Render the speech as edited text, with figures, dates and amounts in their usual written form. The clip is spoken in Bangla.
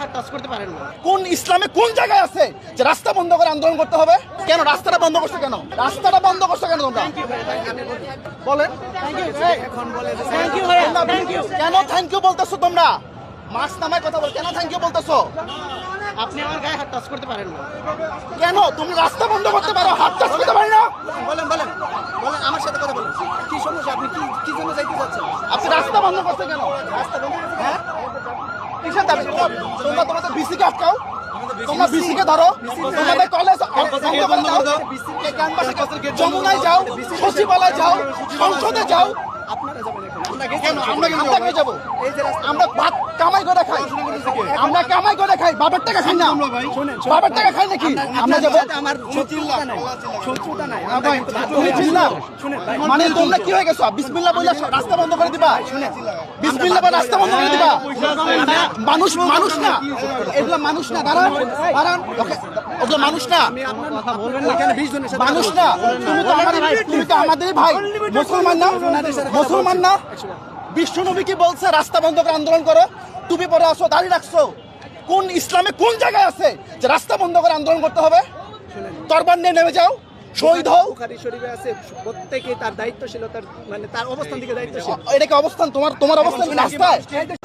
হাত টাচ করতে পারেন না। কোন ইসলামে কোন জায়গায় আছে যে রাস্তা বন্ধ করে আন্দোলন করতে হবে? কেন রাস্তাটা বন্ধ করছো কেন? রাস্তাটা বন্ধ করছো কেন তোমরা বলেন? কেন থ্যাংক ইউ বলতেছো তোমরা? মাস্ক নামায় কথা বল, কেন থ্যাংক ইউ বলতেছো? আপনি আমার গায়ে হাত টাচ করতে পারেন না। কেন তুমি রাস্তা বন্ধ করতে পারো, হাত টাচ করতে পারি না? বলেন বলেন বলেন, আমার সাথে কথা বলেন। কি সমস্যা? আপনি কি জন্য যাইতে চাচ্ছেন? আপনি রাস্তা বন্ধ করতে কেন? রাস্তা বন্ধ করে দিন। হ্যাঁ কিসের দাবি? তোমরা তোমাদের বিসিকে আটকাও, তোমরা বিসিকে ধরো, তোমাদের কলেজ বন্ধ করে দাও, যমুনায় যাও, সচিবালয় যাও, সংসদে যাও। আপনারা যাবেন এখন। কেন আমরা কে যাবো? আমরা ভাত কামাই করে খাই, আমরা কামাই করে খাই, বাবার টাকা খাই না, বাবার টাকা খাই নাকি? আমরা যাবো? আমার শত্রুতা নাই, শত্রুতা নাই। তুমি চিল্লা শুনেন ভাই, মানে তোমরা কি হয়ে গেছো? বিসমিল্লাহ বলে রাস্তা বন্ধ করে দিবা? বিসমিল্লাহ বলে রাস্তা বন্ধ করে দিবা? মানুষ মানুষ না, এগুলা মানুষ না। দাঁড়ান দাঁড়ান, ওগুলো মানুষ না, আপনি আপনার কথা বলবেন না। এখানে 20 জনের সাথে মানুষ না। তুমি তো আমাদেরই ভাই, মুসলমান না? মুসলমান না? বিশ্বনবী কি বলছে? রাস্তা বন্ধ করে আন্দোলন করো। তুমি পরে আসো, দাঁড়িয়ে রাখছো। কোন ইসলামে কোন জায়গায় আছে যে রাস্তা বন্ধ করে আন্দোলন করতে হবে? তরবার নিয়ে নেমে যাও, শহীদ হও। বুখারী শরীফে আছে প্রত্যেকে তার দায়িত্বশীলতার মানে তার অবস্থান থেকে দায়িত্বশীল। এটা কি অবস্থান? তোমার অবস্থান রাস্তায়?